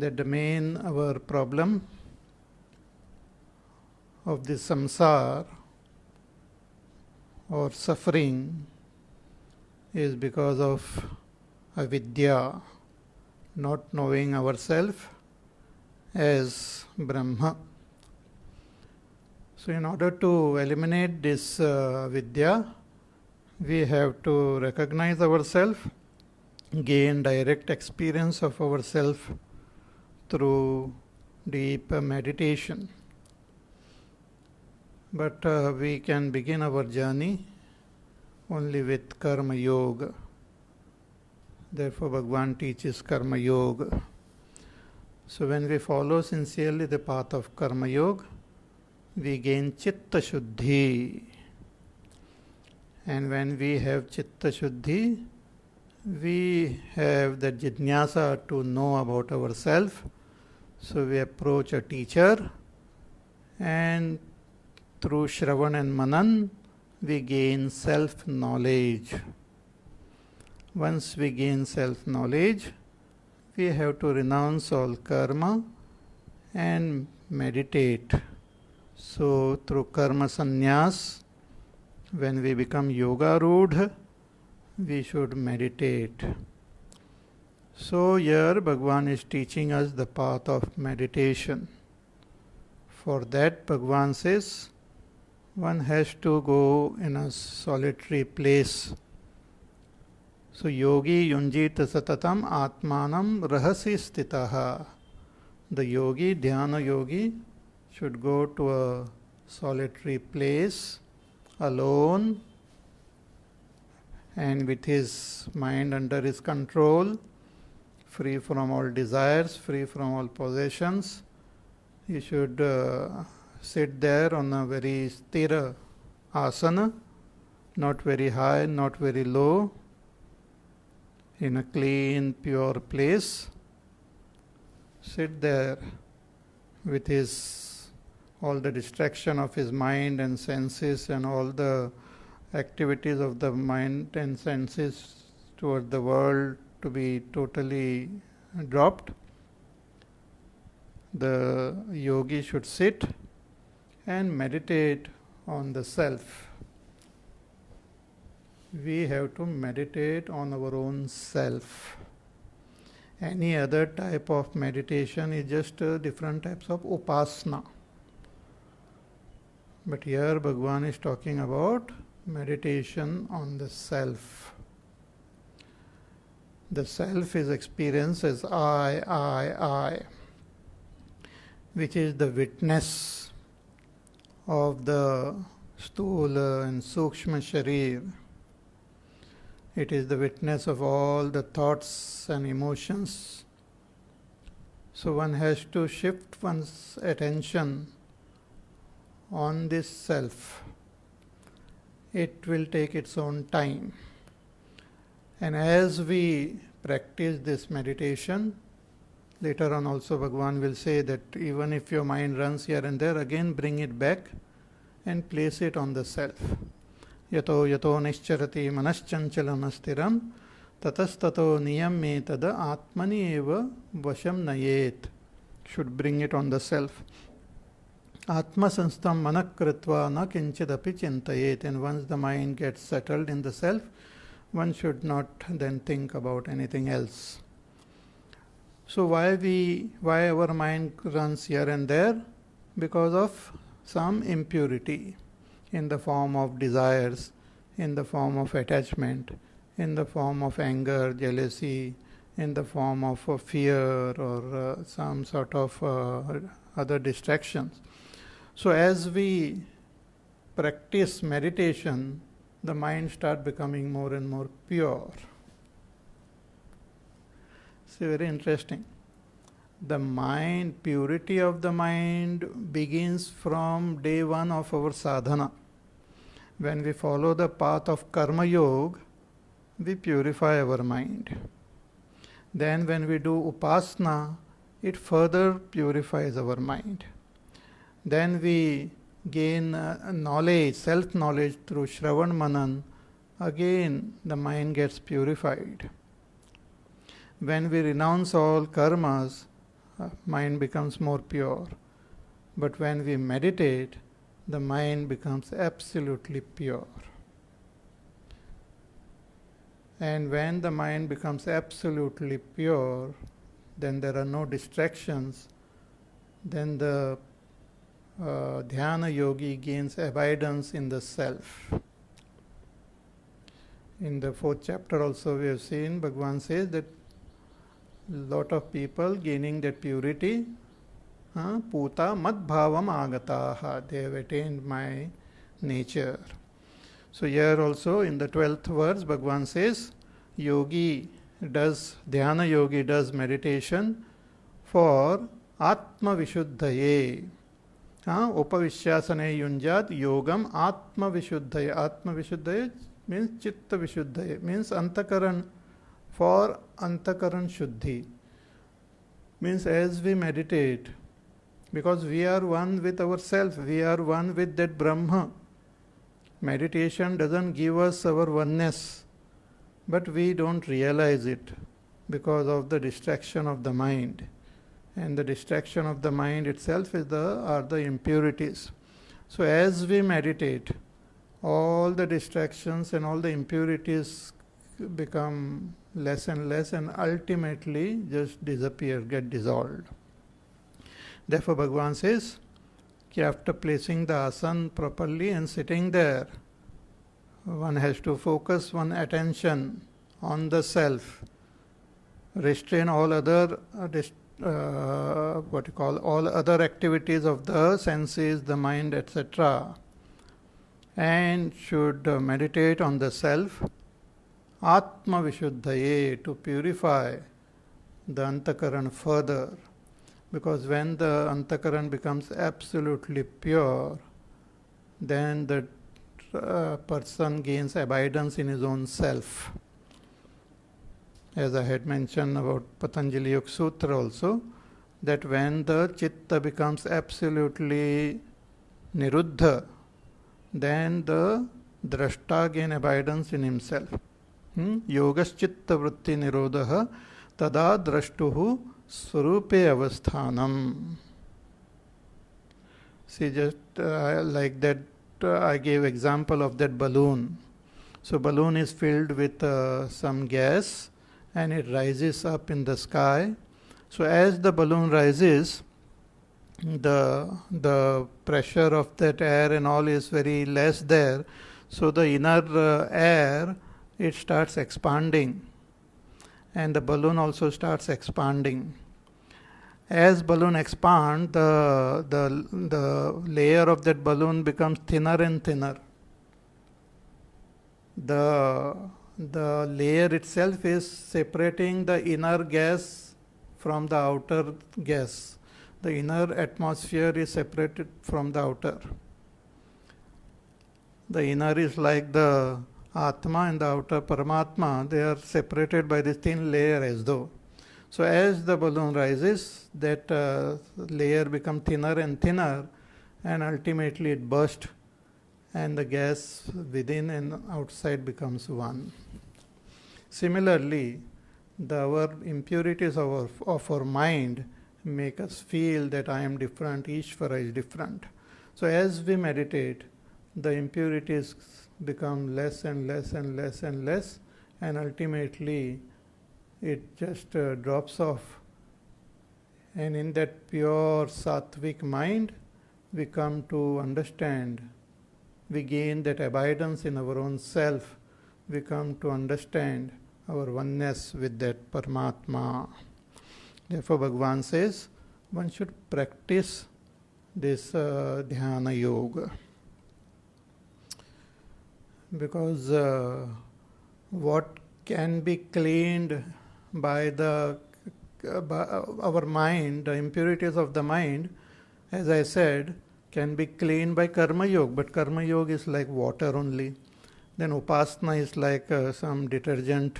that the main our problem of this samsara or suffering is because of avidya, not knowing ourselves as Brahma. So in order to eliminate this vidya, we have to recognize ourselves, gain direct experience of ourselves through deep meditation. But we can begin our journey only with Karma Yoga. Therefore, Bhagavan teaches Karma Yoga. So when we follow sincerely the path of Karma Yoga, we gain Chitta Shuddhi. And when we have Chitta Shuddhi, we have the jidnyasa to know about ourselves. So we approach a teacher, and through Shravan and Manan, we gain self-knowledge. Once we gain self-knowledge, we have to renounce all karma and meditate. So through karma sannyas, when we become yoga rudh, we should meditate. So here Bhagavan is teaching us the path of meditation. For that Bhagavan says, one has to go in a solitary place. So yogi yunjita satatam atmanam rahasi stitaha. The yogi, dhyana yogi, should go to a solitary place alone and with his mind under his control, free from all desires, free from all possessions. He should sit there on a very sthira asana, not very high, not very low, in a clean, pure place. Sit there with his all the distraction of his mind and senses and all the activities of the mind and senses toward the world to be totally dropped. The yogi should sit and meditate on the self. We have to meditate on our own self. Any other type of meditation is just different types of upasana. But here Bhagavan is talking about meditation on the self. The self is experienced as I, which is the witness of the sthula and sukshma sharir. It is the witness of all the thoughts and emotions. So one has to shift one's attention on this self. It will take its own time. And as we practice this meditation, later on also Bhagavan will say that even if your mind runs here and there, again bring it back and place it on the self. Yato yato nischarati manaschanchalam astiram tatastato niyam tada atmani eva vasham nayet. Should bring it on the self. Atma sanstam manakritva na kinchidapi chintayet. And once the mind gets settled in the self, one should not then think about anything else. So why our mind runs here and there? Because of some impurity in the form of desires, in the form of attachment, in the form of anger, jealousy, in the form of fear or some sort of other distractions. So as we practice meditation, the mind starts becoming more and more pure. It's very interesting. The mind, purity of the mind begins from day one of our sadhana. When we follow the path of Karma Yoga, we purify our mind. Then when we do Upasana, it further purifies our mind. Then we gain knowledge, self-knowledge through Shravan Manan. Again, the mind gets purified. When we renounce all karmas, mind becomes more pure. But when we meditate, the mind becomes absolutely pure. And when the mind becomes absolutely pure, then there are no distractions. Then the dhyana yogi gains abidance in the self. In the 4th chapter also we have seen, Bhagavan says that lot of people gaining that purity, puta mad bhavam agataha, they have attained my nature. So here also in the 12th verse Bhagavan says, dhyana yogi does meditation for atma vishuddhaye. Upavishyasane yunjat yogam atma vishuddhaye. Atma vishuddhaye means chitta vishuddhaye, means antakaran, for antakaran shuddhi. Means as we meditate, because we are one with ourselves, we are one with that Brahma. Meditation doesn't give us our oneness, but we don't realize it because of the distraction of the mind. And the distraction of the mind itself are the impurities. So as we meditate, all the distractions and all the impurities become less and less and ultimately just disappear, get dissolved. Therefore Bhagavan says, after placing the asana properly and sitting there, one has to focus one attention on the self, restrain all other all other activities of the senses, the mind, etc., and should meditate on the self, atma vishuddhaye, to purify the antakaran further. Because when the antakaran becomes absolutely pure, then the person gains abidance in his own self. As I had mentioned about Patanjali Yoga Sutra also, that when the chitta becomes absolutely niruddha, then the drashta gain abidance in himself. Yogas chitta vritti nirodha tada drashtuhu swarupe avasthanam. See, just like that, I gave example of that balloon. So balloon is filled with some gas and it rises up in the sky. So as the balloon rises, the pressure of that air and all is very less there. So the inner air, it starts expanding, and the balloon also starts expanding. As balloon expand, the layer of that balloon becomes thinner and thinner. The layer itself is separating the inner gas from the outer gas. The inner atmosphere is separated from the outer. The inner is like the Atma and the outer Paramatma. They are separated by this thin layer as though. So as the balloon rises, that layer becomes thinner and thinner, and ultimately it bursts, and the gas within and outside becomes one. Similarly, our impurities of our mind make us feel that I am different, Ishvara is different. So as we meditate, the impurities become less and less and less and less, and ultimately it just drops off. And in that pure sattvic mind, we come to understand, we gain that abidance in our own self, we come to understand our oneness with that Paramatma. Therefore Bhagavan says, one should practice this dhyana yoga. Because what can be cleaned by our mind, the impurities of the mind, as I said, can be cleaned by karma yoga, but karma yoga is like water only. Then upasana is like some detergent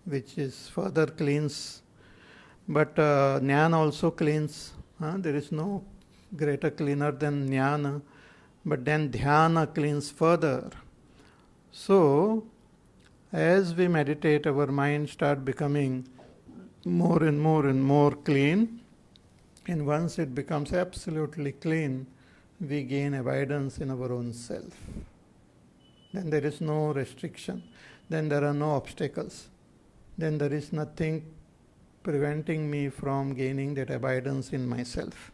which is further cleans. But jnana also cleans. There is no greater cleaner than jnana. But then dhyana cleans further. So, as we meditate, our mind start becoming more and more and more clean. And once it becomes absolutely clean, we gain abidance in our own self. Then there is no restriction. Then there are no obstacles. Then there is nothing preventing me from gaining that abidance in myself.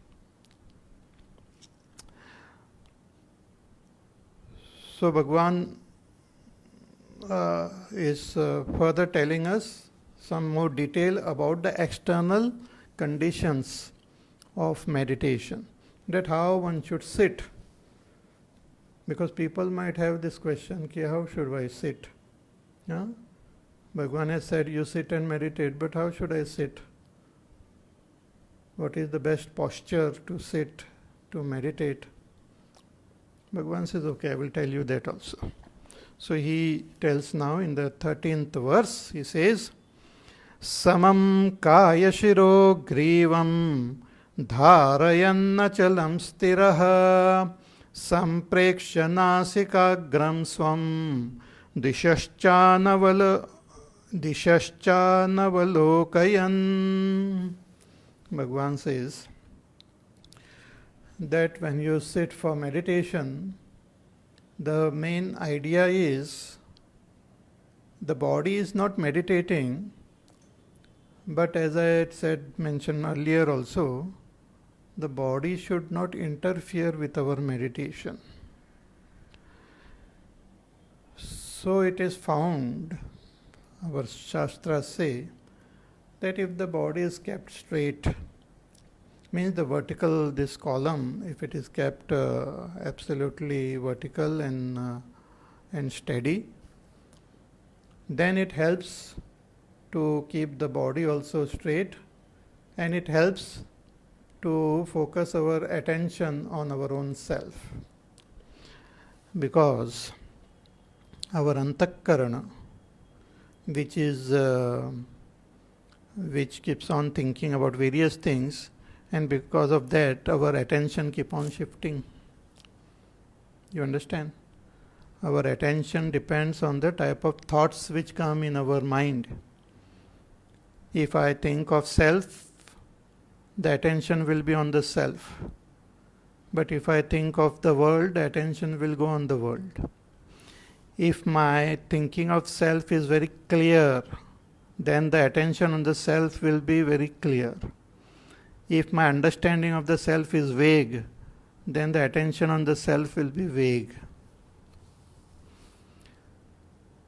So Bhagwan is further telling us some more detail about the external conditions of meditation, that how one should sit. Because people might have this question, how should I sit? Yeah? Bhagwan has said, you sit and meditate, but how should I sit? What is the best posture to sit, to meditate? Bhagwan says, okay, I will tell you that also. So he tells now in the 13th verse, he says, Samam kaya shiro grivam dharayanna chalam stiraha samprekshya nasikagram swam dishashchanavalokayan. Bhagwan says that when you sit for meditation, the main idea is the body is not meditating, but as I had mentioned earlier also, the body should not interfere with our meditation. So it is found, our Shastras say, that if the body is kept straight, means the vertical, this column, if it is kept absolutely vertical and steady, then it helps to keep the body also straight, and it helps to focus our attention on our own self. Because our antakarana, which keeps on thinking about various things, and because of that our attention keep on shifting. You understand? Our attention depends on the type of thoughts which come in our mind. If I think of self, the attention will be on the self. But if I think of the world, the attention will go on the world. If my thinking of self is very clear, then the attention on the self will be very clear. If my understanding of the self is vague, then the attention on the self will be vague.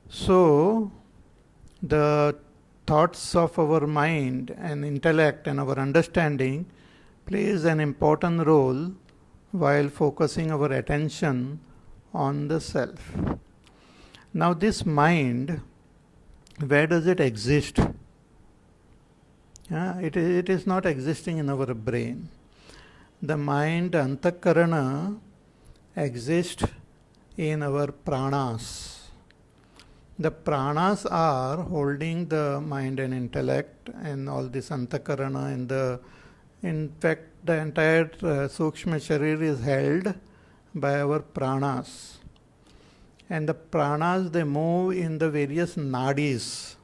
So, the thoughts of our mind and intellect and our understanding plays an important role while focusing our attention on the self. Now this mind, where does it exist? It is not existing in our brain. The mind, antakarana, exists in our pranas. The pranas are holding the mind and intellect and all this antakarana, and in fact the entire Sukshma Sharir is held by our pranas. And the pranas, they move in the various nadis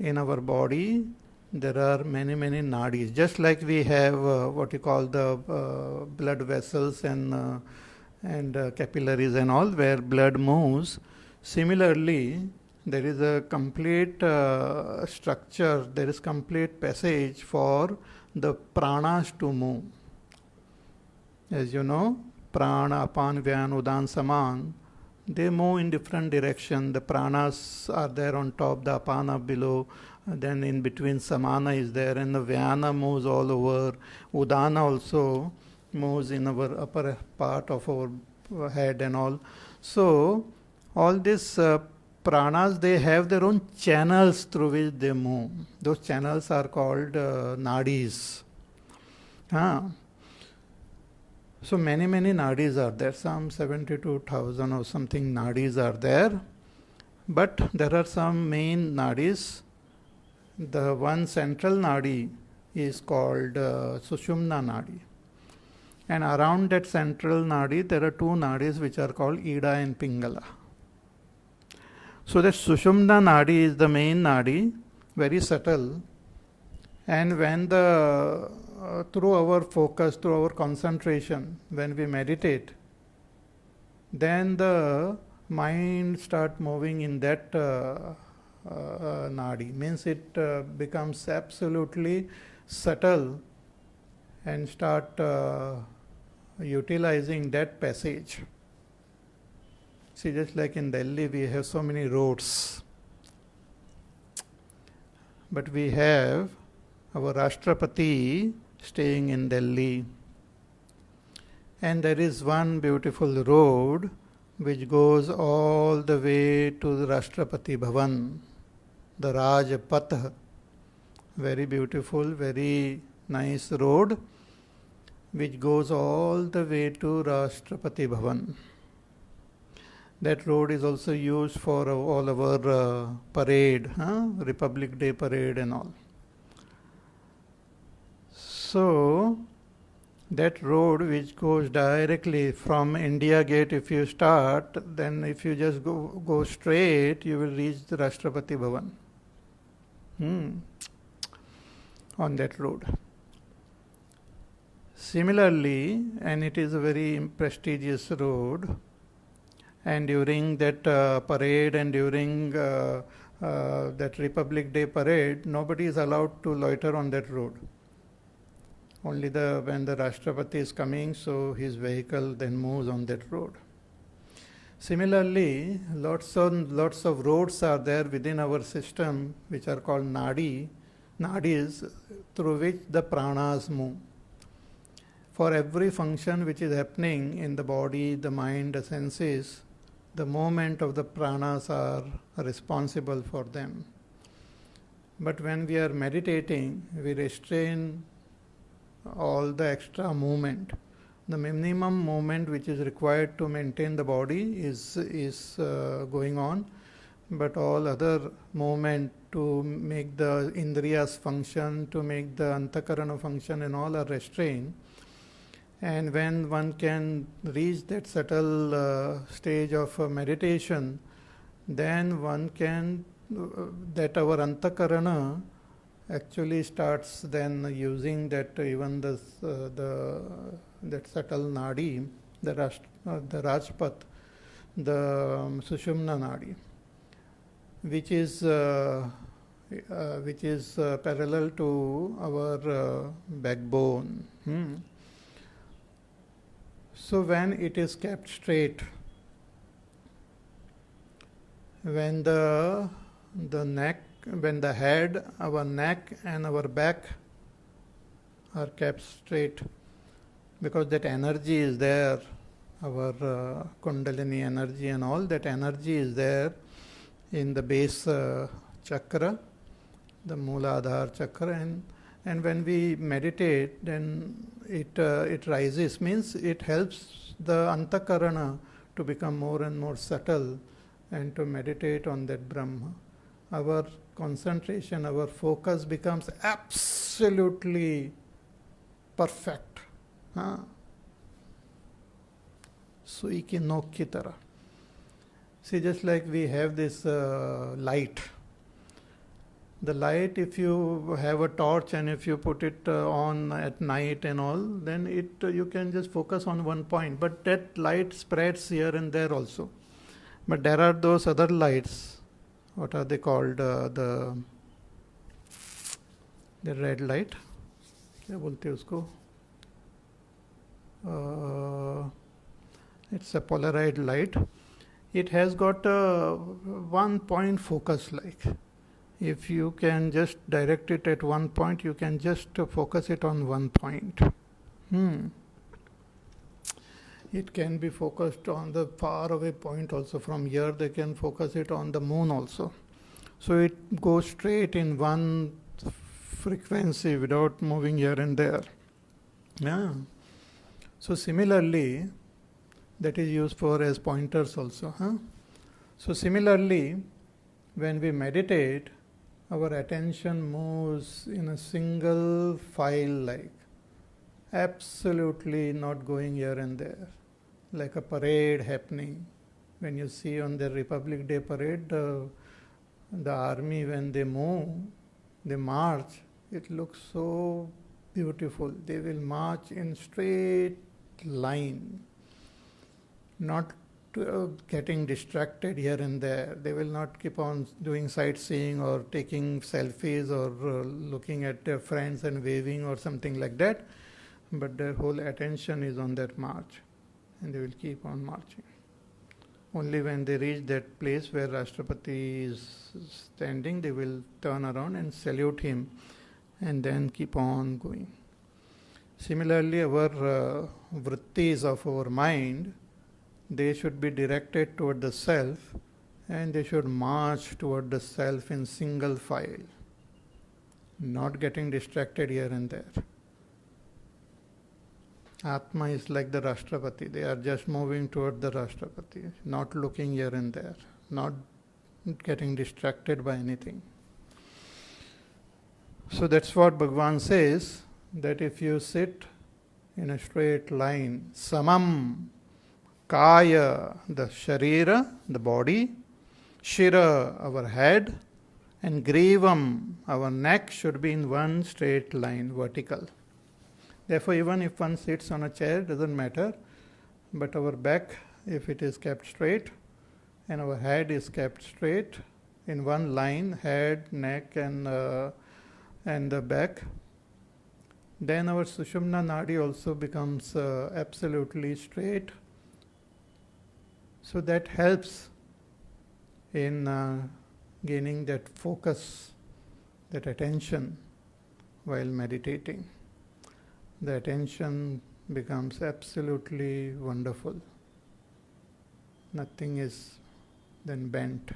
in our body. There are many nadis. Just like we have what you call the blood vessels and capillaries and all, where blood moves. Similarly, there is a complete structure, there is complete passage for the pranas to move. As you know, prana, apan, vyan, udan, saman, they move in different direction. The pranas are there on top, the apana below, then in between samana is there, and the vyana moves all over. Udana also moves in our upper part of our head and all. So, all these pranas, they have their own channels through which they move. Those channels are called nadis. So many nadis are there. Some 72,000 or something nadis are there. But there are some main nadis. The one central nadi is called Sushumna nadi. And around that central nadi, there are two nadis which are called Ida and Pingala. So that Sushumna nadi is the main nadi, very subtle, And when through our focus, through our concentration, when we meditate, then the mind start moving in that nadi. Means it becomes absolutely subtle and start utilizing that passage. See, just like in Delhi, we have so many roads, but we have our Rashtrapati staying in Delhi, and there is one beautiful road which goes all the way to the Rashtrapati Bhavan, the Rajpath. Very beautiful, very nice road which goes all the way to Rashtrapati Bhavan. That road is also used for all our parade, Republic Day parade and all. So, that road which goes directly from India Gate, if you start, then if you just go straight, you will reach the Rashtrapati Bhavan on that road. Similarly, and it is a very prestigious road, and during that parade and during that Republic Day parade, nobody is allowed to loiter on that road. Only when the Rashtrapati is coming, so his vehicle then moves on that road. Similarly, lots of roads are there within our system which are called nadis, through which the pranas move. For every function which is happening in the body, the mind, the senses, the movement of the pranas are responsible for them. But when we are meditating, we restrain all the extra movement. The minimum movement which is required to maintain the body is going on, but all other movement to make the indriyas function, to make the antakarana function, and all are restrained. And when one can reach that subtle stage of meditation, then one can, that our antakarana actually starts then using that even that subtle nadi, the Rajpath, the Sushumna nadi, which is parallel to our backbone. So when it is kept straight, when the neck, when the head, our neck and our back are kept straight, because that energy is there, our Kundalini energy and all that energy is there in the base chakra, the Mooladhara chakra, and when we meditate, then it rises, means it helps the antakarana to become more and more subtle and to meditate on that Brahma. Our concentration, our focus becomes absolutely perfect. Sui ki nok ki tarah. See, just like we have this light. The light, if you have a torch and if you put it on at night and all, then you can just focus on one point. But that light spreads here and there also. But there are those other lights. What are they called? The red light. क्या बोलते हैं उसको? It's a polarized light. It has got a one point focus like. If you can just direct it at one point, you can just focus it on one point. It can be focused on the far away point also. From here they can focus it on the moon also. So it goes straight in one frequency without moving here and there. So similarly, that is used for as pointers also. So similarly, when we meditate, our attention moves in a single file like, absolutely not going here and there, like a parade happening. When you see on the Republic Day parade, the army, when they move, they march, It looks so beautiful. They will march in straight line, not getting distracted here and there. They will not keep on doing sightseeing or taking selfies or looking at their friends and waving or something like that, but their whole attention is on that march, and they will keep on marching. Only when they reach that place where Rashtrapati is standing, they will turn around and salute him and then keep on going. Similarly, our vrittis of our mind, they should be directed toward the self, and they should march toward the self in single file, not getting distracted here and there. Atma is like the Rashtrapati. They are just moving toward the Rashtrapati, not looking here and there, not getting distracted by anything. So that's what Bhagavan says, that if you sit in a straight line, samam, kaya, the sharira, the body, shira, our head, and grivam, our neck, should be in one straight line, vertical. Therefore, even if one sits on a chair, doesn't matter, but our back, if it is kept straight, and our head is kept straight in one line, head, neck, and the back, then our Sushumna Nadi also becomes absolutely straight. So that helps in gaining that focus, that attention while meditating. The attention becomes absolutely wonderful. Nothing is then bent.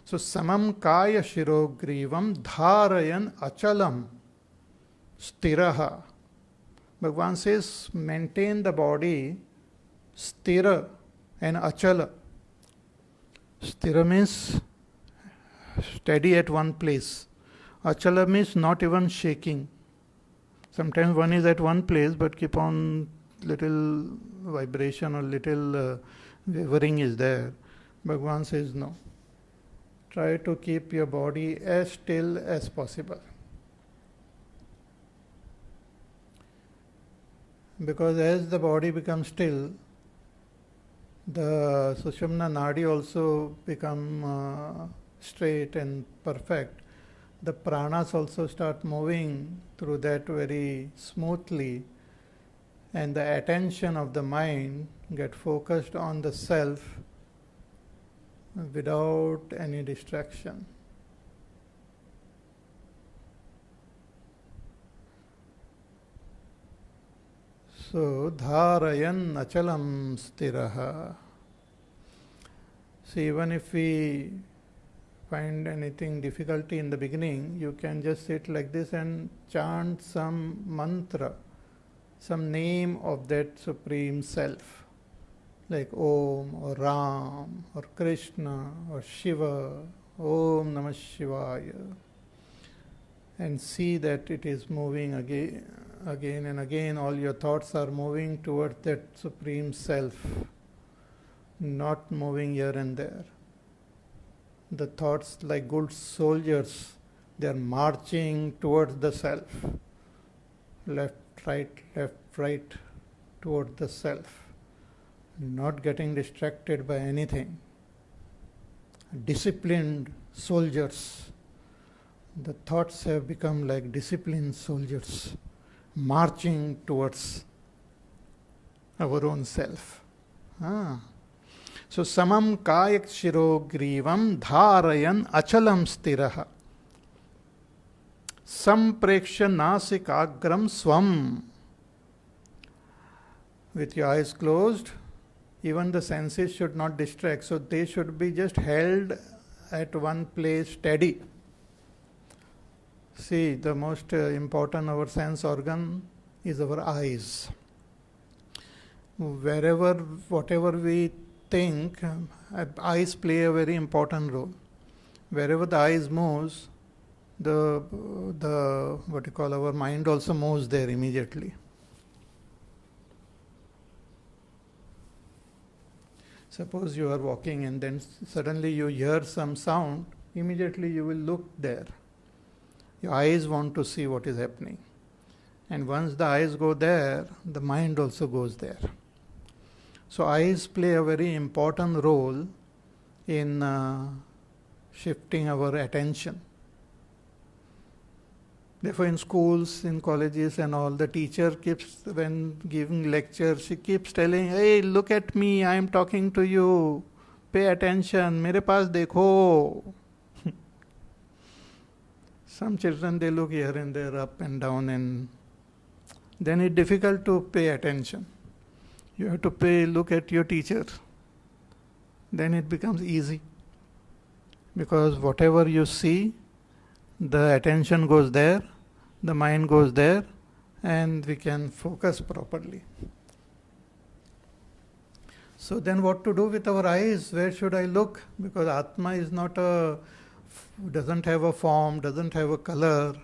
So samam kaya shirogrivam dharayan achalam stiraha. Bhagavan says, maintain the body stira and achala. Stira means steady at one place. Achala means not even shaking. Sometimes one is at one place but keep on little vibration or little wavering is there. Bhagavan says no. Try to keep your body as still as possible. Because as the body becomes still, the Sushumna Nadi also become straight and perfect. The pranas also start moving through that very smoothly, and the attention of the mind get focused on the self without any distraction. So, dharayan achalam stiraha. See, even if we find anything difficulty in the beginning, you can just sit like this and chant some mantra, some name of that Supreme Self, like Om or Ram or Krishna or Shiva, Om Namah Shivaya, and see that it is moving again and again. All your thoughts are moving towards that Supreme Self, not moving here and there. The thoughts, like good soldiers, they are marching towards the self. Left, right, toward the self. Not getting distracted by anything. Disciplined soldiers. The thoughts have become like disciplined soldiers, marching towards our own self. So samam kayak shiro grivam dharayan achalam stiraha. Sampreksha nasikagram swam. With your eyes closed, even the senses should not distract. So they should be just held at one place steady. See, the most important our sense organ is our eyes. Whatever we think, eyes play a very important role. Wherever the eyes moves, the what you call our mind also moves there immediately. Suppose you are walking and then suddenly you hear some sound, immediately you will look there. Your eyes want to see what is happening. And once the eyes go there, the mind also goes there. So eyes play a very important role in shifting our attention. Therefore, in schools, in colleges and all, the teacher keeps, when giving lectures, she keeps telling, hey, look at me, I am talking to you. Pay attention, mere paas dekho. Some children, they look here and there, up and down, and then it's difficult to pay attention. You have to look at your teacher. Then it becomes easy. Because whatever you see, the attention goes there, the mind goes there, and we can focus properly. So then what to do with our eyes? Where should I look? Because Atma is doesn't have a form, doesn't have a color.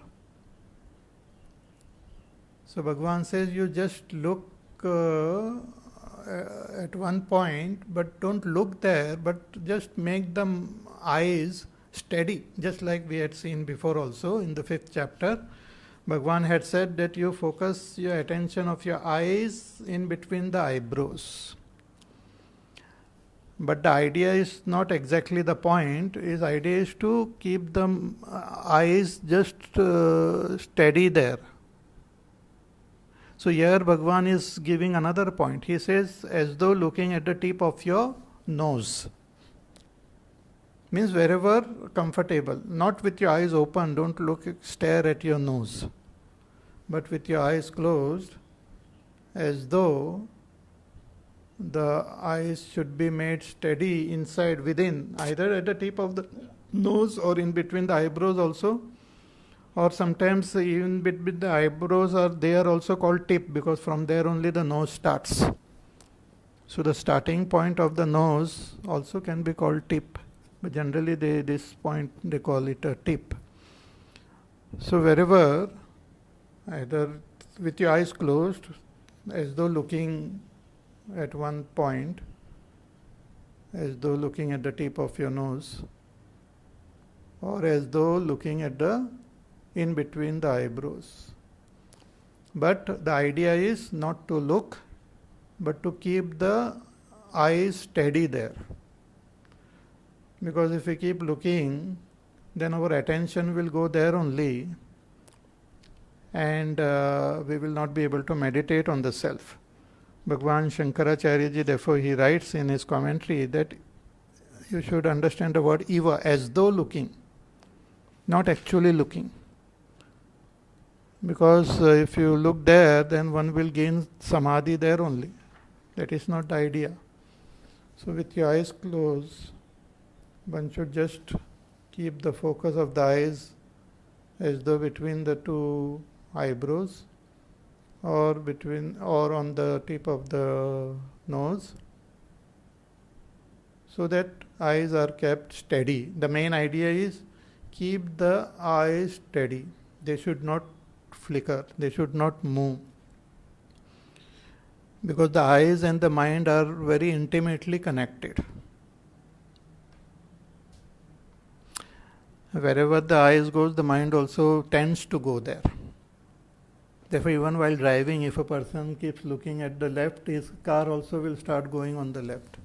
So Bhagavan says you just look at one point, but don't look there, but just make the eyes steady, just like we had seen before also in the 5th chapter. Bhagavan had said that you focus your attention of your eyes in between the eyebrows. But the idea is not exactly the point. His idea is to keep the eyes just steady there. So here Bhagavan is giving another point. He says, as though looking at the tip of your nose. Means wherever comfortable, not with your eyes open, don't stare at your nose, but with your eyes closed, as though the eyes should be made steady inside, within, either at the tip of the nose or in between the eyebrows also, or sometimes even between the eyebrows they are also called tip, because from there only the nose starts. So the starting point of the nose also can be called tip. But generally this point they call it a tip. So wherever, either with your eyes closed, as though looking at one point, as though looking at the tip of your nose, or as though looking at the in between the eyebrows. But the idea is not to look, but to keep the eyes steady there. Because if we keep looking, then our attention will go there only, and we will not be able to meditate on the self. Bhagavan Shankaracharya ji, therefore, he writes in his commentary that you should understand the word eva, as though looking, not actually looking. Because if you look there, then one will gain samadhi there only. That is not the idea. So with your eyes closed, one should just keep the focus of the eyes as though between the two eyebrows, or on the tip of the nose, so that eyes are kept steady. The main idea is keep the eyes steady. They should not flicker, they should not move. Because the eyes and the mind are very intimately connected. Wherever the eyes goes, the mind also tends to go there. Therefore, even while driving, if a person keeps looking at the left, his car also will start going on the left.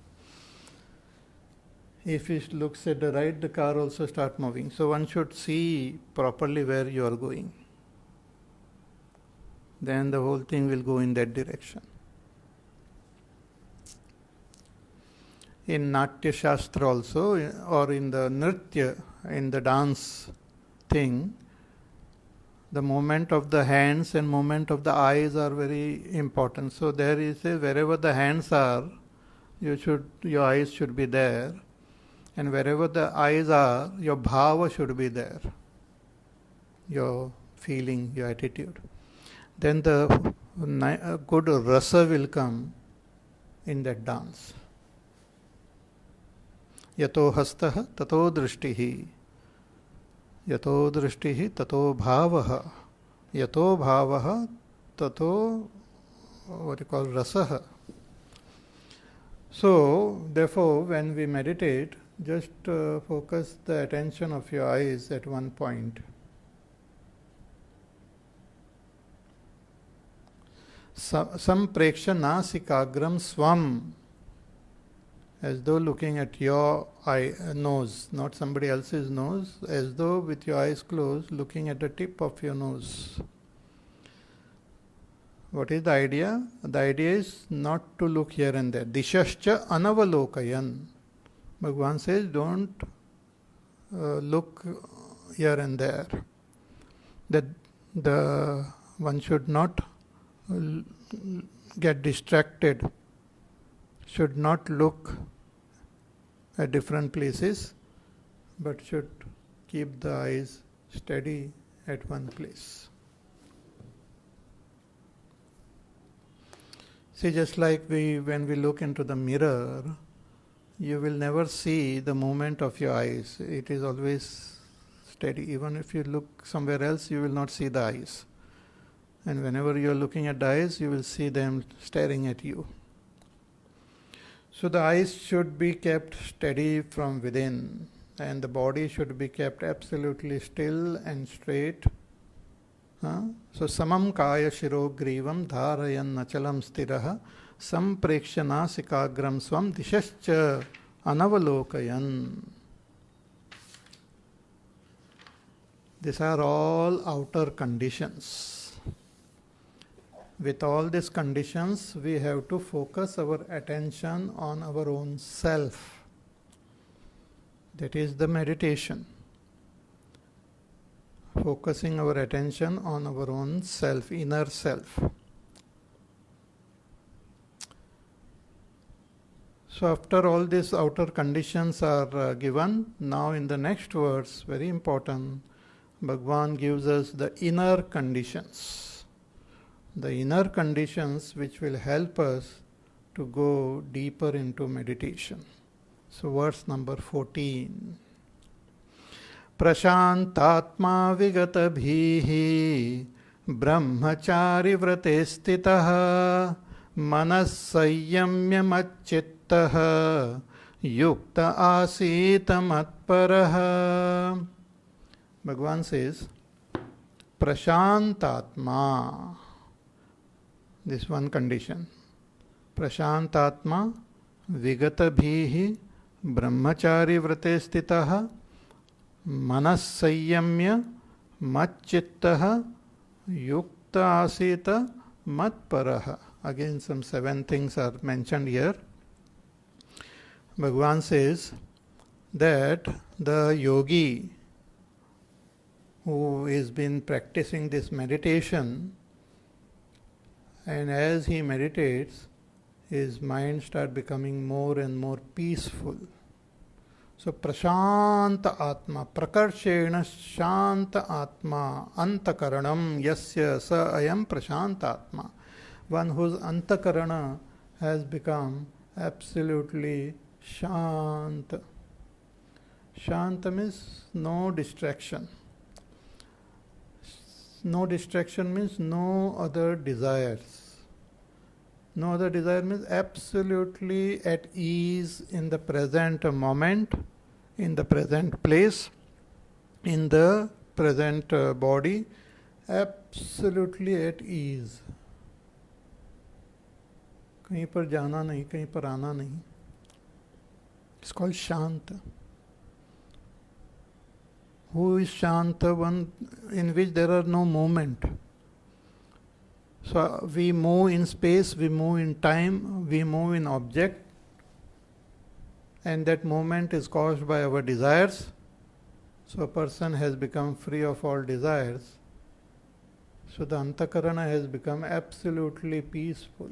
If he looks at the right, the car also starts moving. So one should see properly where you are going. Then the whole thing will go in that direction. In Natya Shastra also, or in the Nritya, in the dance thing, the movement of the hands and movement of the eyes are very important. So there is wherever the hands are, your eyes should be there, and wherever the eyes are, your bhava should be there, your feeling, your attitude. Then the good rasa will come in that dance. Yato hastah tato drishtihi, yato drishtihi tato bhavaha, yato bhavaha tato rasaha. So, therefore, when we meditate, just focus the attention of your eyes at one point. Sampreksha nasikagram swam, as though looking at your nose, not somebody else's nose, as though with your eyes closed, looking at the tip of your nose. What is the idea? The idea is not to look here and there. Dishascha anavalokayan. Bhagavan says, don't look here and there. That the one should not get distracted, should not look at different places, but should keep the eyes steady at one place. See, just like when we look into the mirror, you will never see the movement of your eyes. It is always steady. Even if you look somewhere else, you will not see the eyes. And whenever you are looking at the eyes, you will see them staring at you. So the eyes should be kept steady from within, and the body should be kept absolutely still and straight. So samam kaya shiro grivam dharayan nachalam stiraha sampreksha nasikagram swam dishascha anavalokayan. These are all outer conditions. With all these conditions, we have to focus our attention on our own self. That is the meditation. Focusing our attention on our own self, inner self. So after all these outer conditions are given, now in the next verse, very important, Bhagavan gives us the inner conditions. The inner conditions which will help us to go deeper into meditation. So verse number 14. Prashantatma vigatabhihi brahmachari vrate stitaha manas sayyamya macchittaha yukta asita matparaha. Bhagavan says, Prashantatma. This one condition. Prashantatma vigatabhihi brahmachari vrate stitaha manas sayyamya macchittaha yukta asita matparaha. Again, some 7 things are mentioned here. Bhagavan says that the yogi who has been practicing this meditation, and as he meditates, his mind starts becoming more and more peaceful. So, prashanta atma, prakarshena shanta atma, antakaranam yasya sa ayam prashanta atma. One whose antakarana has become absolutely shanta. Shanta means no distraction. No distraction means no other desires. No other desire means absolutely at ease in the present moment, in the present place, in the present body, absolutely at ease. कहीं पर जाना नहीं, कहीं पर आना नहीं. It's called Shanta. Who is Shanta? One in which there are no movement. So we move in space, we move in time, we move in object, and that movement is caused by our desires. So a person has become free of all desires. So the antakarana has become absolutely peaceful.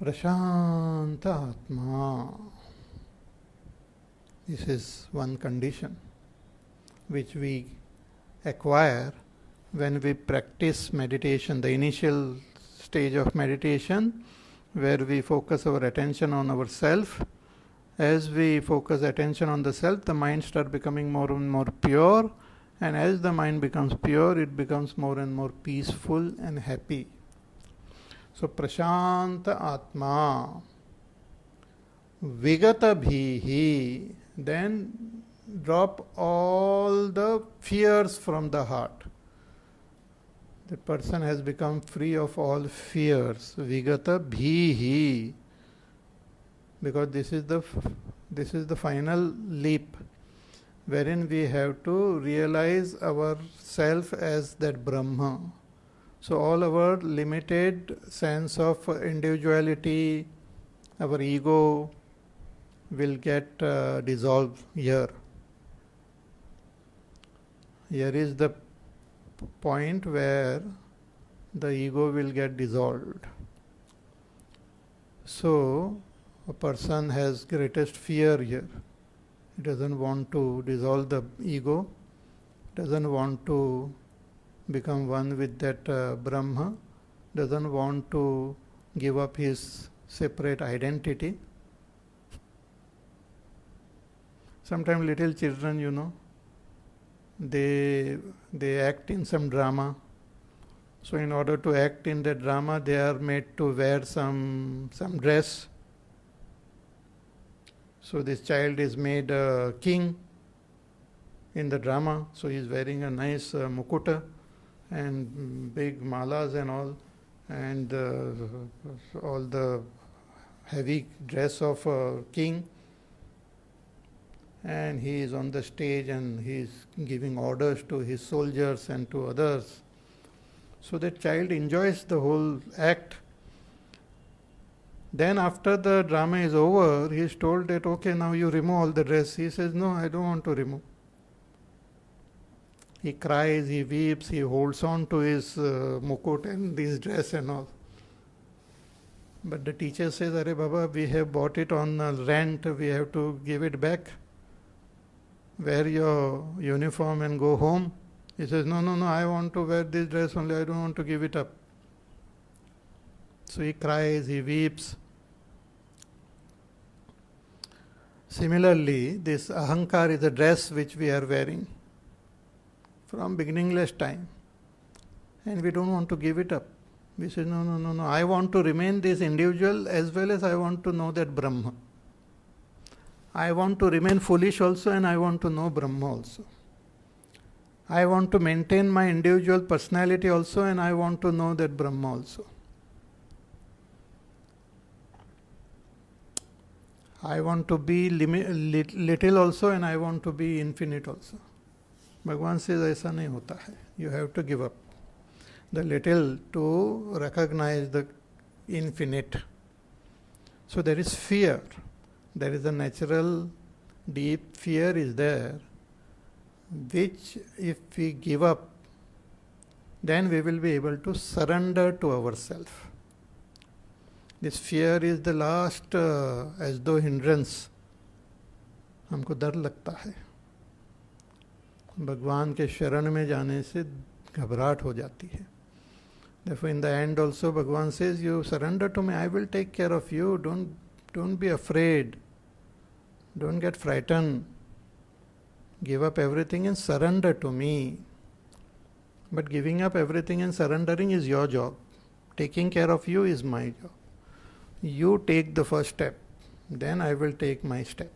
Prashanta Atma. This is one condition which we acquire when we practice meditation, the initial stage of meditation, where we focus our attention on ourself. As we focus attention on the self, the mind starts becoming more and more pure, and as the mind becomes pure, it becomes more and more peaceful and happy. So, Prashanta Atma, Vigata Bhihi, then drop all the fears from the heart. The person has become free of all fears. Vigata bhihi. Because this is the final leap, wherein we have to realize ourself as that Brahma. So all our limited sense of individuality, our ego will get dissolved here. Here is the point where the ego will get dissolved. So a person has greatest fear here. He doesn't want to dissolve the ego, doesn't want to become one with that Brahma, doesn't want to give up his separate identity. Sometimes little children, they act in some drama. So in order to act in that drama, they are made to wear some dress. So this child is made a king in the drama. So he is wearing a nice mukuta and big malas and all the heavy dress of a king. And he is on the stage and he is giving orders to his soldiers and to others. So that child enjoys the whole act. Then after the drama is over, he is told that, okay, now you remove all the dress. He says, no, I don't want to remove. He cries, he weeps, he holds on to his mukut and his dress and all. But the teacher says, Arey Baba, we have bought it on rent, we have to give it back. Wear your uniform and go home. He says, no, I want to wear this dress only, I don't want to give it up. So he cries, he weeps. Similarly, this ahankar is a dress which we are wearing from beginningless time. And we don't want to give it up. We say, no, I want to remain this individual as well as I want to know that Brahma. I want to remain foolish also and I want to know Brahma also. I want to maintain my individual personality also and I want to know that Brahma also. I want to be little also and I want to be infinite also. Bhagavan says, ऐसा नहीं होता है. You have to give up the little to recognize the infinite. So there is fear. There is a natural deep fear is there, which if we give up, then we will be able to surrender to ourselves. This fear is the last as though hindrance. हमको डर लगता है. भगवान के शरण में जाने से घबराहट हो जाती है. Therefore, in the end also, Bhagavan says, you surrender to me, I will take care of you. Don't be afraid. Don't get frightened. Give up everything and surrender to me. But giving up everything and surrendering is your job. Taking care of you is my job. You take the first step, then I will take my step.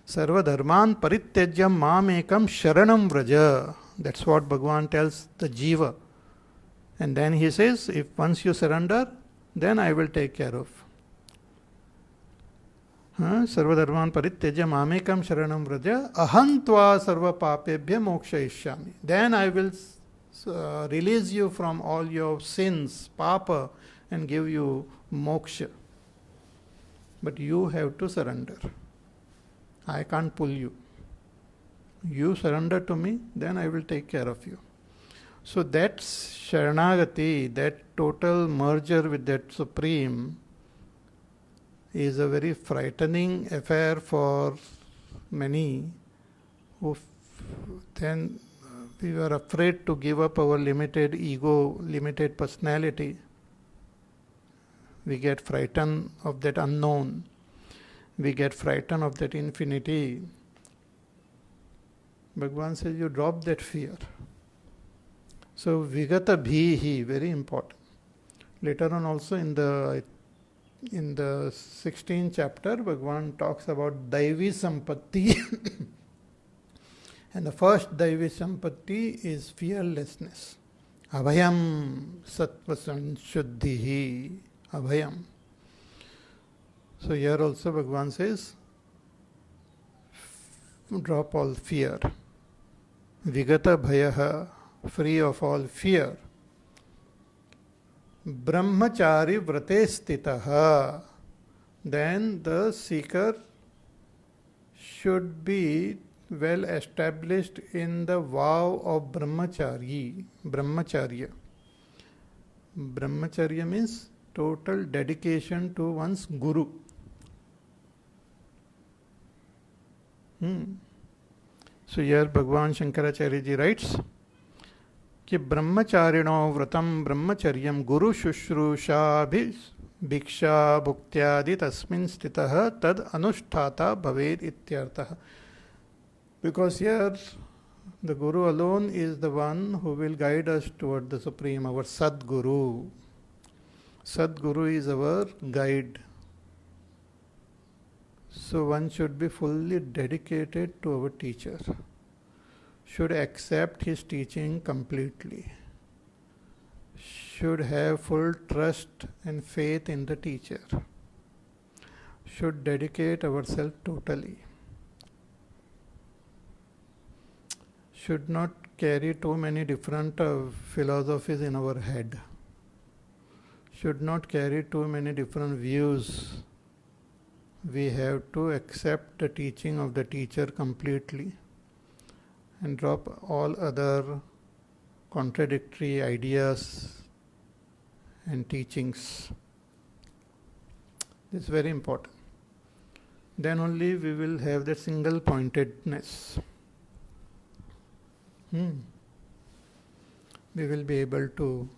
Sarva dharman parityajya mam ekam sharanam vraja. That's what Bhagavan tells the jiva. And then he says, if once you surrender, then I will take care of. Sarva dharman parityajya mam ekam sharanam vraja. Aham tva sarva papebhya mokshayishyami. Then I will release you from all your sins, papa, and give you moksha. But you have to surrender. I can't pull you. You surrender to me, then I will take care of you. So that's Sharanagati, that total merger with that Supreme, is a very frightening affair for many who then we were afraid to give up our limited ego, limited personality. We get frightened of that unknown. We get frightened of that infinity. Bhagavan says, you drop that fear. So, Vigata Bhihi, very important. Later on also in the 16th chapter, Bhagavan talks about Daivi Sampatti. And the first Daivi Sampatti is fearlessness. Abhayam sattva sanshuddhihi. Abhayam. So here also Bhagavan says, drop all fear. Vigata bhayaha, free of all fear. Brahmachari vrate stitaha. Then the seeker should be well established in the vow of brahmachari. Brahmacharya. Brahmacharya means total dedication to one's guru. So here Bhagavan Shankaracharya ji writes कि ब्रह्मचारिणो व्रतम ब्रह्मचर्यम गुरु शुश्रूषा भिक्षा भुक्त्यादि तस्मिन् स्थितः तद अनुष्ठाता भवेत् इत्यर्थः. Because here the Guru alone is the one who will guide us toward the Supreme, our Sadguru. Sadguru is our guide. So one should be fully dedicated to our teacher, should accept his teaching completely, should have full trust and faith in the teacher, should dedicate ourselves totally, should not carry too many different philosophies in our head, should not carry too many different views. We have to accept the teaching of the teacher completely and drop all other contradictory ideas and teachings. This is very important. Then only we will have that single pointedness. We will be able to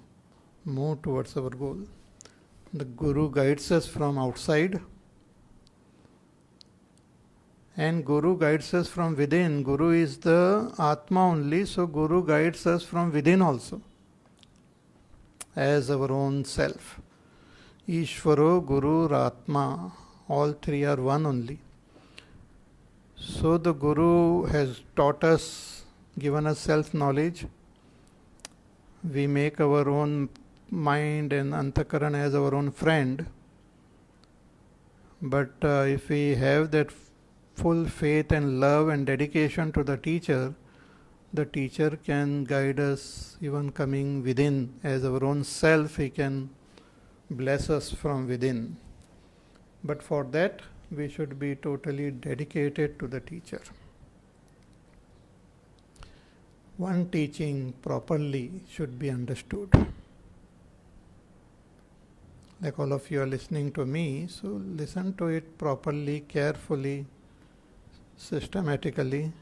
move towards our goal. The Guru guides us from outside, and Guru guides us from within. Guru is the Atma only, so Guru guides us from within also, as our own self. Ishvaro, Guru, Atma, all three are one only. So the Guru has taught us, given us self-knowledge. We make our own mind and Antakaran as our own friend. But if we have that full faith and love and dedication to the teacher can guide us even coming within as our own self. He can bless us from within. But for that, we should be totally dedicated to the teacher. One teaching properly should be understood. Like all of you are listening to me, so listen to it properly, carefully, systematically.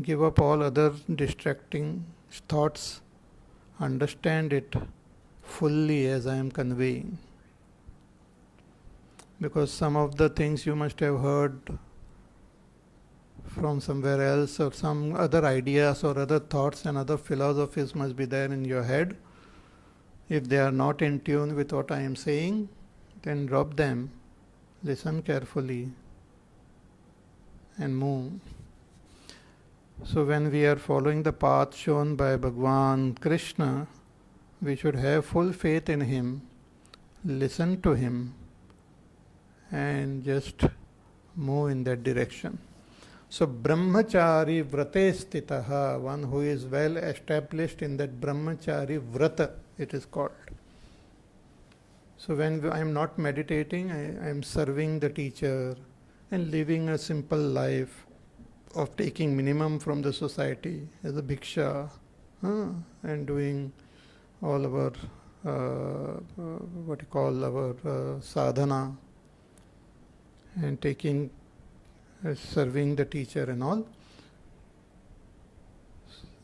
Give up all other distracting thoughts. Understand it fully as I am conveying. Because some of the things you must have heard from somewhere else, or some other ideas or other thoughts and other philosophies must be there in your head. If they are not in tune with what I am saying, then drop them, listen carefully, and move. So when we are following the path shown by Bhagwan Krishna, we should have full faith in him, listen to him, and just move in that direction. So brahmachari vrate stitaha, one who is well established in that brahmachari vrata, it is called. So when I am not meditating, I am serving the teacher and living a simple life of taking minimum from the society as a bhiksha, and doing all our sadhana, and taking serving the teacher and all,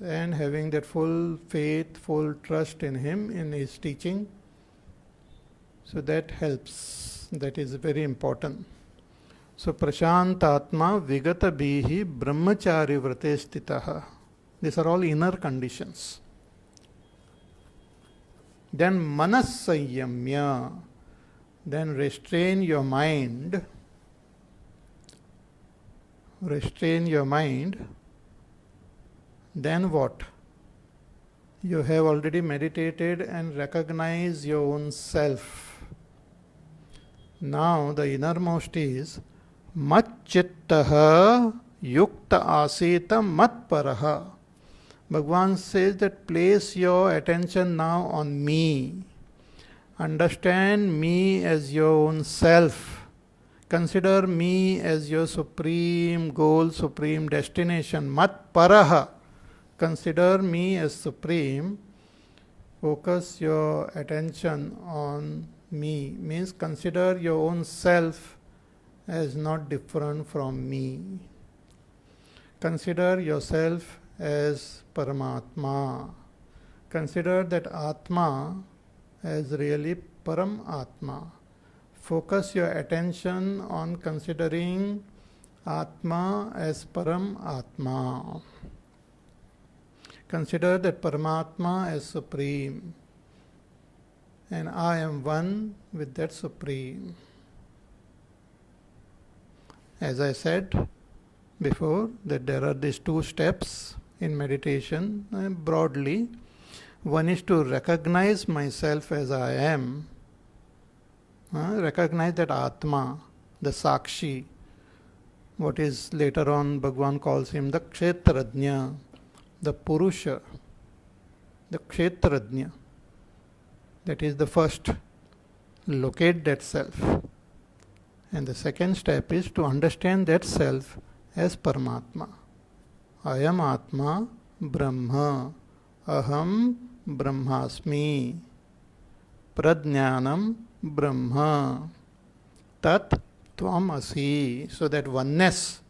and having that full faith, full trust in him, in his teaching. So that helps. That is very important. So prashantatma vigata bihi brahmachari vrate stitaha. These are all inner conditions. Then manas sanyamya. Then restrain your mind. Restrain your mind. Then what? You have already meditated and recognized your own self. Now the innermost is Matchittaha Yukta Asita Matparaha. Bhagavan says that place your attention now on me. Understand me as your own self. Consider me as your supreme goal, supreme destination. Matparaha. Consider me as supreme. Focus your attention on me. Means consider your own self as not different from me. Consider yourself as Paramatma. Consider that Atma as really Paramatma. Focus your attention on considering Atma as Paramatma. Consider that Paramatma as supreme, and I am one with that supreme. As I said before, that there are these two steps in meditation broadly. One is to recognize myself as I am, recognize that Atma, the Sakshi, what is later on Bhagavan calls him the Kshetrajna, the Purusha, the Kshetrajna. That is the first. Locate that self. And the second step is to understand that self as Paramatma. I am Atma Brahma. Aham Brahmasmi. Prajnanam Brahma. Tat Tvam Asi. So that oneness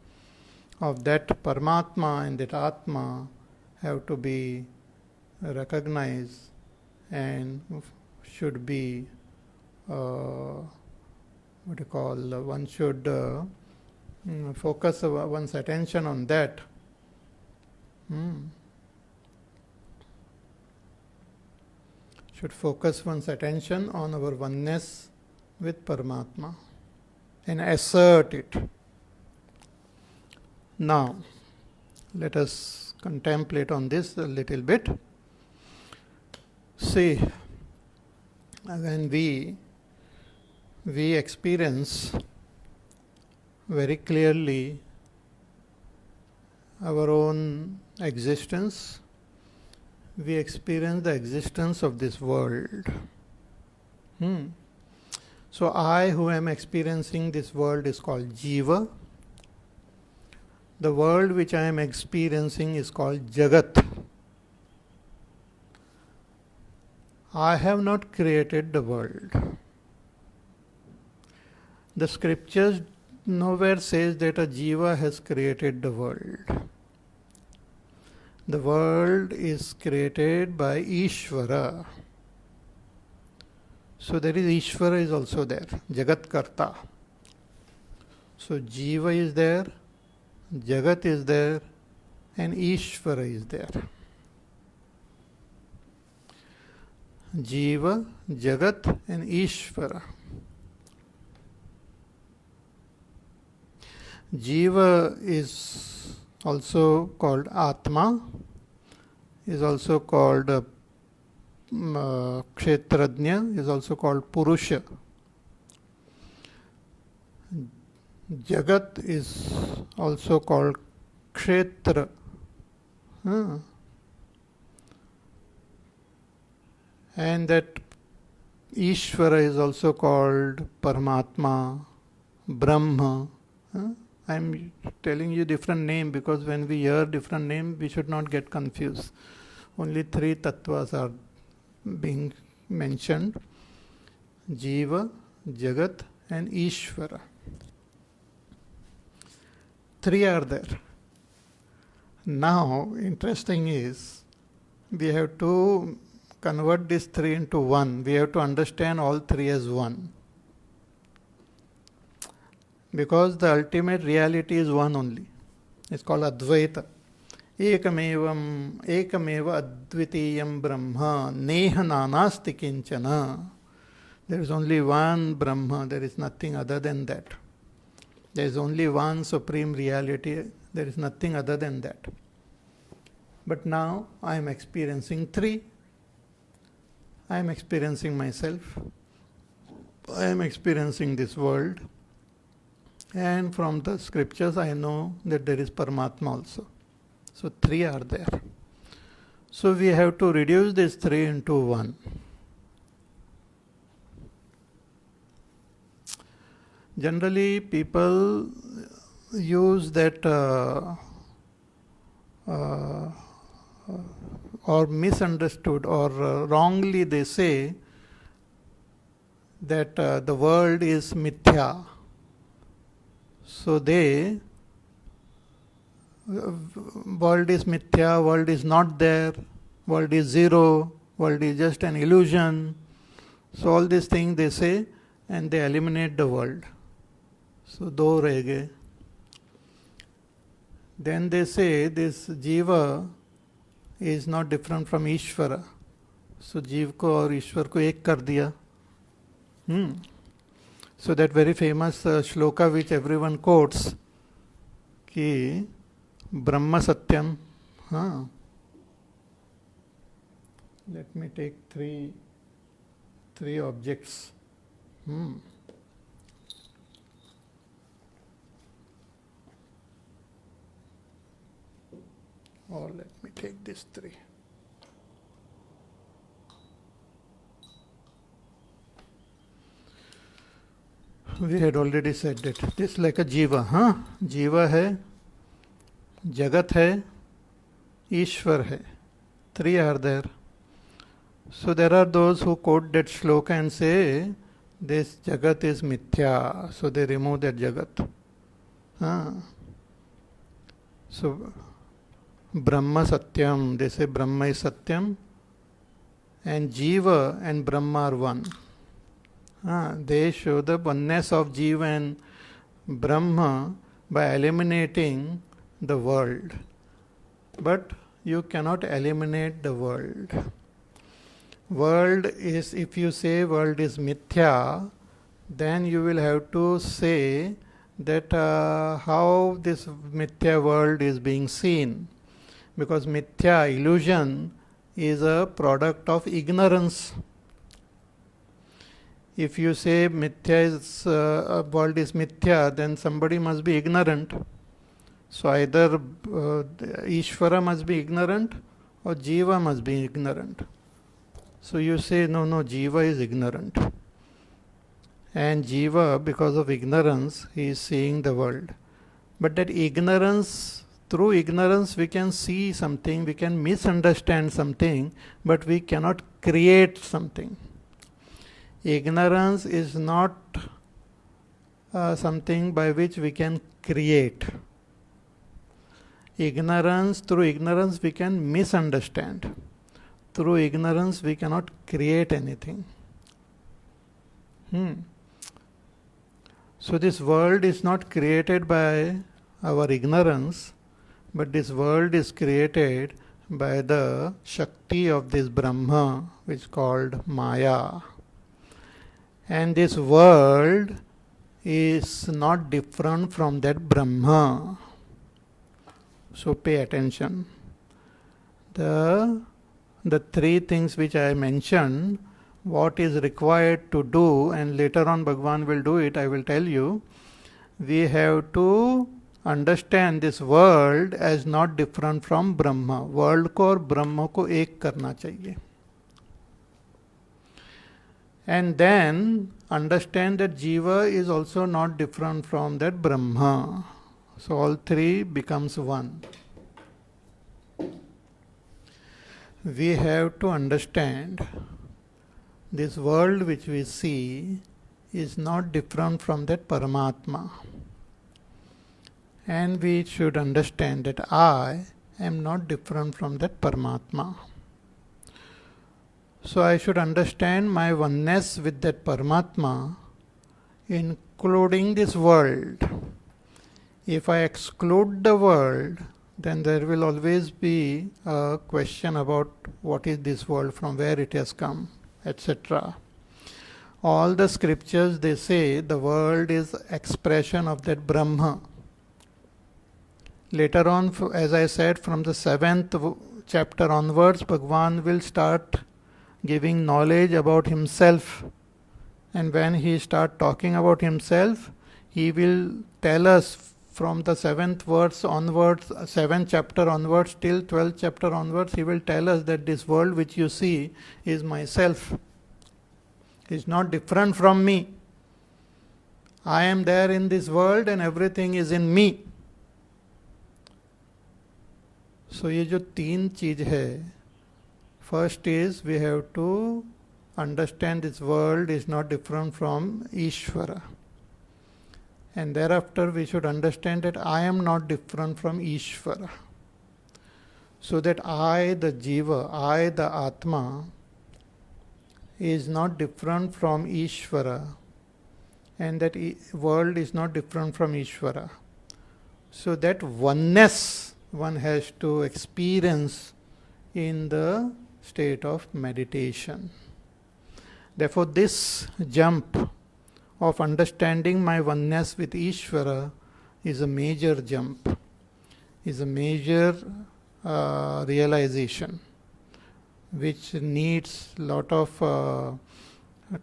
of that Paramatma and that Atma have to be recognized and should be one should focus one's attention on that. Should focus one's attention on our oneness with Paramatma and assert it. Now, let us contemplate on this a little bit. See, when we experience very clearly our own existence, we experience the existence of this world. So I who am experiencing this world is called Jiva. The world which I am experiencing is called Jagat. I have not created the world. The scriptures nowhere says that a Jiva has created the world. The world is created by Ishvara. So there is Ishvara is also there, Jagat Karta. So Jiva is there, Jagat is there, and Ishvara is there. Jiva, Jagat, and Ishvara. Jiva is also called Atma, is also called Kshetrajna, is also called Purusha. Jagat is also called Kshetra. And that Ishvara is also called Paramatma, Brahma. I am telling you different name because when we hear different name, we should not get confused. Only three tattvas are being mentioned: Jiva, Jagat, and Ishvara. Three are there. Now, interesting is, we have to convert these three into one. We have to understand all three as one. Because the ultimate reality is one only. It's called Advaita. Ekameva advitiyam brahma neha nanasti kinchana. There is only one Brahma, there is nothing other than that. There is only one supreme reality, there is nothing other than that. But now I am experiencing three. I am experiencing myself. I am experiencing this world. And from the scriptures I know that there is Paramatma also. So three are there. So we have to reduce these three into one. Generally people use that or misunderstood or wrongly they say that the world is mithya. So world is mithya, world is not there, world is zero, world is just an illusion. So all these things they say and they eliminate the world. So do reh gaye. Then they say this jiva is not different from Ishvara. So जीव को और ईश्वर को एक कर दिया. So that very famous shloka which everyone quotes कि ब्रह्म सत्यम. Let me take three objects. Or let me take these three. We had already said that this like a jiva. Jiva है, जगत है, ईश्वर है. Three are there. So there are those who quote that shloka and say this jagat is mithya. So they remove that jagat. So Brahma Satyam, they say Brahma is Satyam and Jiva and Brahma are one. They show the oneness of Jiva and Brahma by eliminating the world. But you cannot eliminate the world. World is, if you say world is mithya, then you will have to say that how this mithya world is being seen. Because mithya, illusion, is a product of ignorance. If you say mithya is, world is mithya, then somebody must be ignorant. So either Ishvara must be ignorant or Jiva must be ignorant. So you say, no, Jiva is ignorant. And Jiva, because of ignorance, he is seeing the world. But that ignorance, through ignorance we can see something, we can misunderstand something, but we cannot create something. Ignorance is not something by which we can create. Through ignorance we can misunderstand. Through ignorance we cannot create anything. So this world is not created by our ignorance, but this world is created by the Shakti of this Brahma, which is called Maya. And this world is not different from that Brahma. So pay attention. The three things which I mentioned, what is required to do, and later on Bhagavan will do it, I will tell you. We have to understand this world as not different from Brahma. World को और ब्रह्म को एक करना चाहिए. And then understand that Jiva is also not different from that Brahma. So all three becomes one. We have to understand this world which we see is not different from that Paramatma. And we should understand that I am not different from that Paramatma. So I should understand my oneness with that Paramatma, including this world. If I exclude the world, then there will always be a question about what is this world, from where it has come, etc. All the scriptures, they say the world is expression of that Brahma. Later on, as I said, from the 7th chapter onwards, Bhagwan will start giving knowledge about himself. And when he start talking about himself, he will tell us from the 7th verse onwards, 7th chapter onwards till 12th chapter onwards, he will tell us that this world which you see is myself. It's not different from me. I am there in this world and everything is in me. So ये जो तीन चीज है, first is we have to understand this world is not different from Ishvara. And thereafter we should understand that I am not different from Ishvara. So that I, the Jiva, I, the Atma, is not different from Ishvara. And that world is not different from Ishvara. So that oneness one has to experience in the state of meditation. Therefore, this jump of understanding my oneness with Ishvara is a major jump, is a major realization, which needs lot of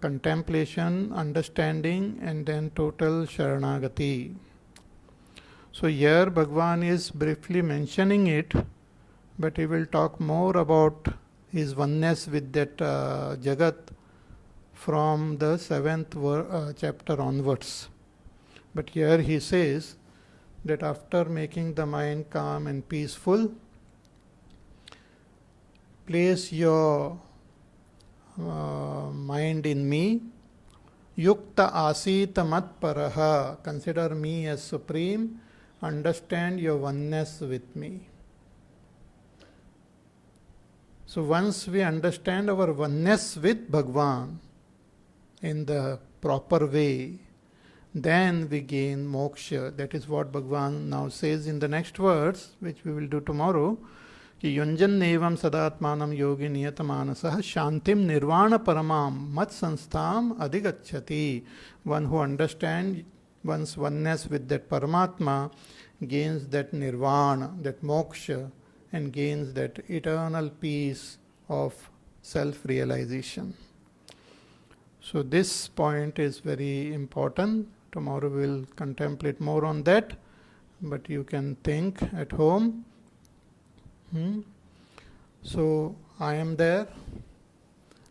contemplation, understanding, and then total Sharanagati. So here Bhagwan is briefly mentioning it, but he will talk more about his oneness with that Jagat from the 7th chapter onwards. But here he says that after making the mind calm and peaceful, place your mind in me. Yukta asita mat paraha. Consider me as supreme. Understand your oneness with me. So once we understand our oneness with Bhagwan in the proper way, then we gain moksha. That is what Bhagwan now says in the next verse, which we will do tomorrow. कि युञ्जन्नेवं सदात्मानं योगी नियतमानसः शांतिम निर्वाण परमाम मत संस्थाम अधिगच्छति. One who understands one's oneness with that Paramatma gains that nirvana, that moksha, and gains that eternal peace of self-realization. So this point is very important. Tomorrow we'll contemplate more on that, but you can think at home. So I am there,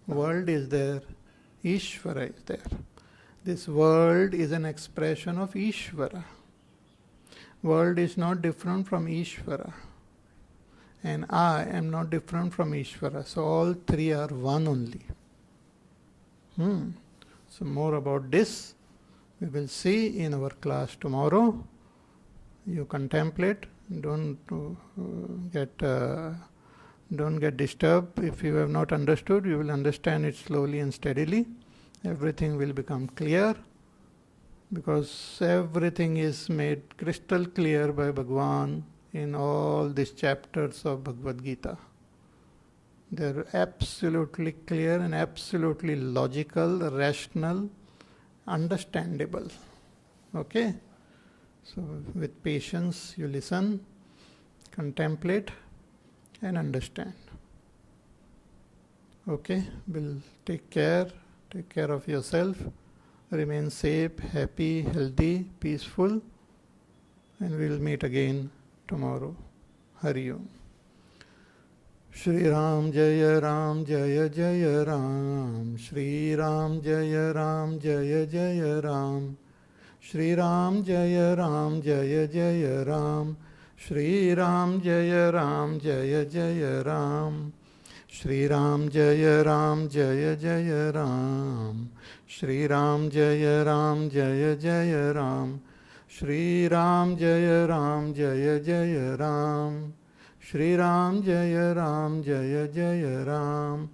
world is there, Ishvara is there. This world is an expression of Ishvara. World is not different from Ishvara. And I am not different from Ishvara. So all three are one only. So more about this we will see in our class tomorrow. You contemplate. Don't get disturbed. If you have not understood, you will understand it slowly and steadily. Everything will become clear, because everything is made crystal clear by Bhagwan in all these chapters of Bhagavad Gita. They are absolutely clear and absolutely logical, rational, understandable. Okay? So with patience you listen, contemplate and understand. Okay? We'll take care of yourself, remain safe, happy, healthy, peaceful, and we'll meet again tomorrow. Hari Om. Shri Ram Jaya Ram Jaya Jaya Ram. Shri Ram Jaya Ram Jaya Jaya Ram. Shri Ram Jaya Ram Jaya Jaya Ram. Shri Ram Jaya Ram Jaya Jaya Ram. Shri Ram Jaya Ram Jaya Jaya Ram. Shri Ram Jaya Ram Jaya Jaya Ram. Shri Ram Jaya Ram Jaya Jaya Ram. Shri Ram Jaya Ram Jaya Jaya Ram.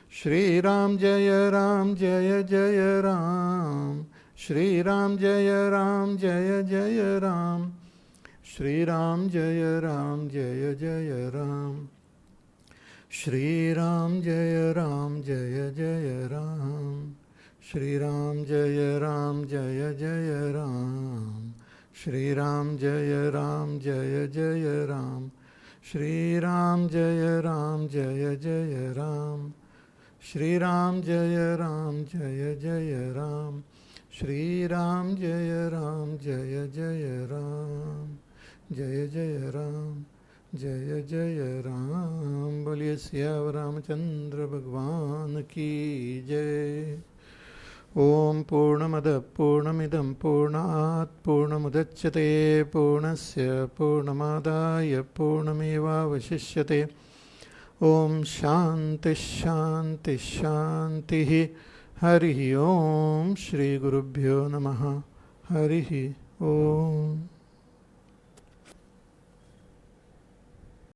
Shri Ram Jaya Ram Jaya Jaya Ram. Shri Ram Jaya Ram Jaya Jaya Ram. Shri Ram Jaya Ram Jaya Jaya Ram. Shri Ram Jaya Ram Jaya Jaya Ram. Shri Ram Jaya Ram Jaya Jaya Ram. Shri Ram Jaya Ram Jaya Jaya Ram. Shri Ram Jaya Ram Jaya Jaya Ram. Shri Ram Jaya Ram Jaya Jaya Ram. Shri Ram Jaya Ram Jaya Jaya Ram. Jaya Jaya Ram. जय जय राम. बोलिए सियावर रामचंद्र भगवान की जय. ओम पूर्णमदः पूर्णमिदं पूर्णात् पूर्णमुदच्यते पूर्णस्य पूर्णमादाय पूर्णमेवावशिष्यते. ओम शांति शांति शांतिः. हरिः ओम. श्री गुरुभ्यो नमः. हरिः ओम.